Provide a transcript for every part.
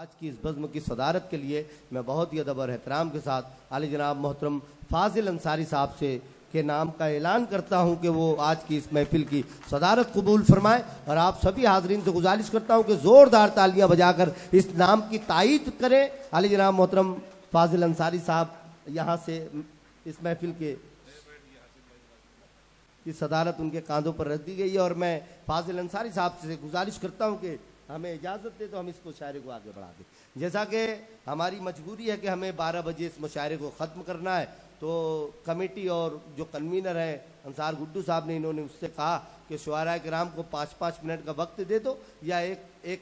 आज की इस बज़्म की सदारत के लिए मैं बहुत ही अदब और एहतराम के साथ आली जनाब मोहतरम फाजिल अंसारी साहब से के नाम का ऐलान करता हूं कि वो आज की इस महफिल की सदारत कबूल फरमाएं। और आप सभी हाजरीन से गुजारिश करता हूं कि ज़ोरदार तालियां बजाकर इस नाम की तायीद करें। आली जनाब मोहतरम फाजिल अंसारी साहब यहाँ से इस महफिल के की सदारत उनके कांधों पर रख दी गई है और मैं फाजिल अंसारी साहब से गुजारिश करता हूं कि हमें इजाज़त दे तो हम इस मुशायरे को आगे बढ़ा दें। जैसा कि हमारी मजबूरी है कि हमें 12 बजे इस मुशायरे को ख़त्म करना है, तो कमेटी और जो कन्वीनर हैं अंसार गुड्डू साहब ने, इन्होंने उससे कहा कि शुआरा किराम को 5-5 मिनट का वक्त दे दो या एक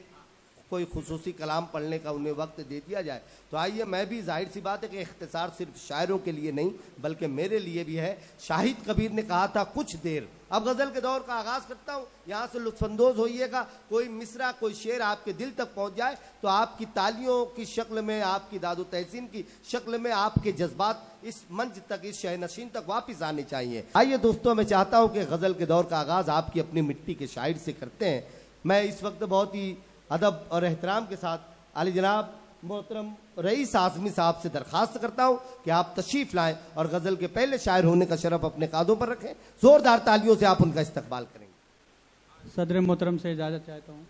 कोई खुसूसी कलाम पढ़ने का उन्हें वक्त दे दिया जाए। तो आइए, मैं भी जाहिर सी बात है कि इख्तिसार सिर्फ शायरों के लिए नहीं बल्कि मेरे लिए भी है। शाहिद कबीर ने कहा था कुछ देर। अब गज़ल के दौर का आगाज़ करता हूँ, यहाँ से लुत्फानंदोज़ होइएगा। कोई मिसरा कोई शेर आपके दिल तक पहुँच जाए तो आपकी तालियों की शक्ल में, आपकी दादो तहसीन की शक्ल में आपके जज्बात इस मंच तक, इस शहनशीन तक वापस आने चाहिए। आइए दोस्तों, मैं चाहता हूँ कि गज़ल के दौर का आगाज़ आपकी अपनी मिट्टी के शायर से करते हैं। मैं इस वक्त बहुत ही अदब और एहतराम के साथ आली जनाब मोहतरम रईस आज़मी साहब से दरख्वास्त करता हूँ कि आप तशरीफ़ लाएं और गज़ल के पहले शायर होने का शरफ अपने कांधों पर रखें। ज़ोरदार तालियों से आप उनका इस्तकबाल करेंगे। सदर मोहतरम से इजाज़त चाहता हूँ।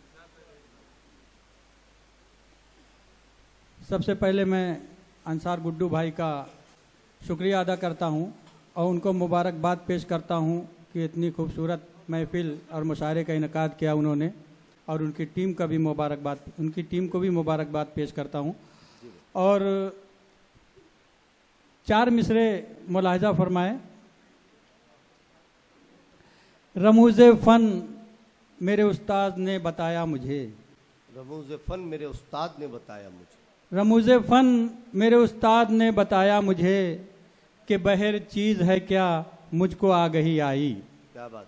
सबसे पहले मैं अंसार गुड्डू भाई का शुक्रिया अदा करता हूँ और उनको मुबारकबाद पेश करता हूँ कि इतनी खूबसूरत महफिल और मुशायरे का इनकाद किया उन्होंने, और उनकी टीम का भी उनकी टीम को भी मुबारकबाद पेश करता हूँ। और 4 मिसरे मुलाहिजा फरमाए। रमूज़े फ़न मेरे उस्ताद ने बताया मुझे, रमूज़े फ़न मेरे उस्ताद ने बताया मुझे, रमूज़े फ़न मेरे उस्ताद ने बताया मुझे कि बहर चीज़ है क्या मुझको आगही आई। क्या बात।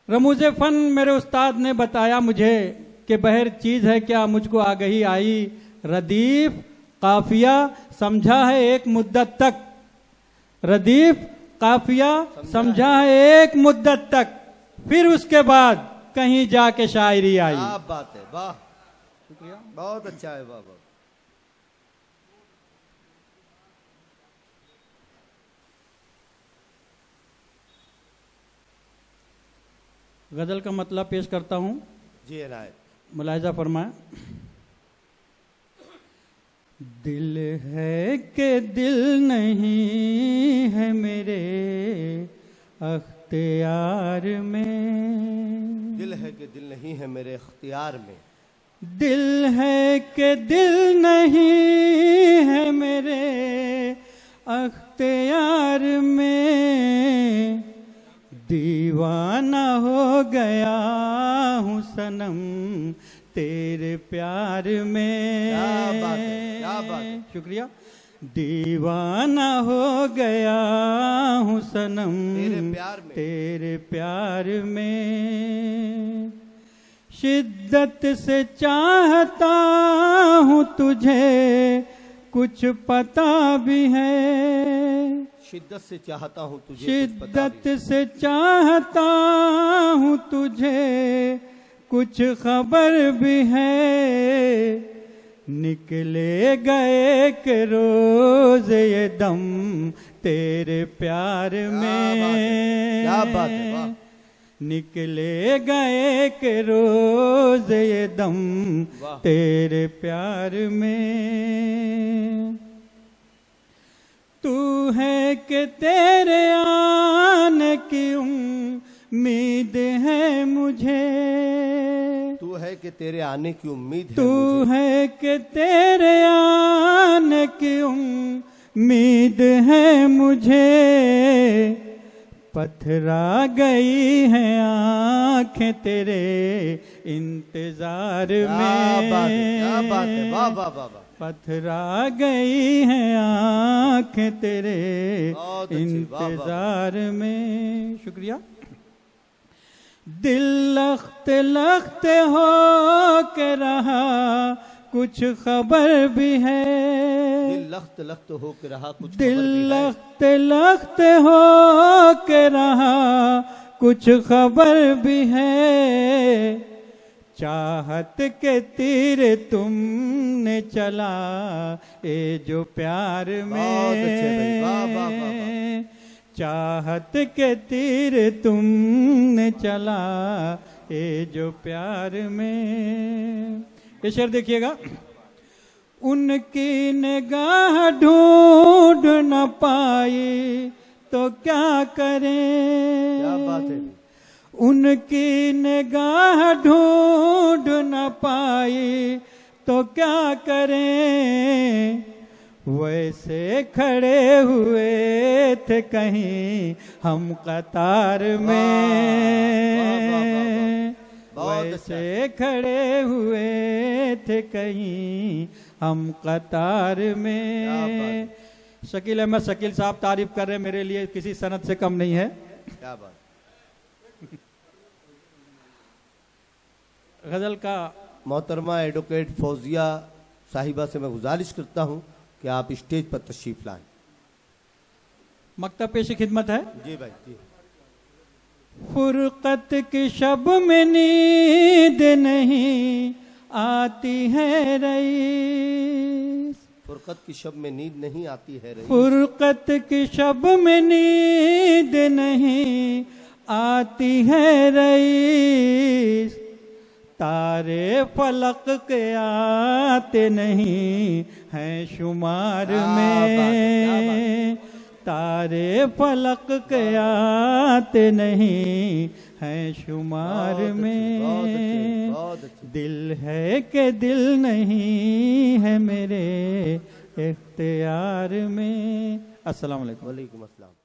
रमूज़े फ़न मेरे उस्ताद ने बताया मुझे कि बहर चीज़ है क्या मुझको आगही आई। रदीफ काफिया समझा है एक मुद्दत तक, रदीफ काफिया समझा है एक मुद्दत तक, फिर उसके बाद कहीं जाके शायरी आई। क्या बात है, वाह, शुक्रिया, बहुत अच्छा है, वाह वाह। गज़ल का मतलब पेश करता हूँ। जी इनायत। मुलाहिजा फरमाए। दिल है कि दिल नहीं है मेरे अख्तियार में, दिल है कि दिल नहीं है मेरे अख्तियार में, दिल है कि दिल नहीं है मेरे अख्तियार में, दीवाना हो गया हूँ सनम तेरे प्यार में। क्या बात है, क्या बात है, शुक्रिया। दीवाना हो गया हूँ सनम तेरे प्यार में, शिद्दत से चाहता हूँ तुझे कुछ पता भी है, शिद्दत से चाहता हूँ तुझे, शिद्दत से चाहता हूँ तुझे कुछ खबर भी है, निकले गए के रोज ये दम तेरे प्यार में। क्या बात है, वाह। निकले गए के रोज ये दम तेरे प्यार में, तू है कि तेरे आने की उम्मीद है मुझे, तू है कि तेरे आने की उम्मीद है, तू है कि तेरे आने की उम्मीद है मुझे, पथरा गई हैं आँखें तेरे इंतजार में। क्या बात है, वाह वाह वाह। पथरा गई हैं आँखें तेरे इंतजार में। शुक्रिया। दिल लख्त लख्त हो के रहा कुछ खबर भी है, दिल लख्त लख्त हो के रहा कुछ, दिल लख्त लख्त हो के रहा कुछ खबर भी है, चाहत के तीर तुमने चला ए जो प्यार बहुत अच्छे भाई, वाह, वाह, वाह, में, चाहत के तीर तुमने चला ए जो प्यार में। ये शेर देखिएगा। उनकी निगाह ढूंढ न पाई तो क्या करें, क्या बात है। उनकी निगाह ढूंढ न पाई तो क्या करें, वैसे खड़े हुए थे कहीं हम कतार में, वैसे खड़े हुए थे कहीं हम कतार में। शकील अहमद शकील साहब तारीफ कर रहे हैं, मेरे लिए किसी सनद से कम नहीं है। क्या बात। गजल का मोहतरमा एडवोकेट फौजिया साहिबा से मैं गुजारिश करता हूं कि आप स्टेज पर तशरीफ लाएं। मकतब पेशी खिदमत है। जी भाई जी। फुरकत की शब में नींद नहीं आती है रईस, फुरकत की शब में नींद नहीं आती है रईस, फुरकत की शब में नींद नहीं आती है रईस, तारे फलक के आते नहीं हैं शुमार में, तारे फलक के आते नहीं हैं शुमार में। बहुत अच्छे। दिल है कि दिल नहीं है मेरे इख्तियार में। अस्सलाम वालेकुम। वालेकुम अस्सलाम।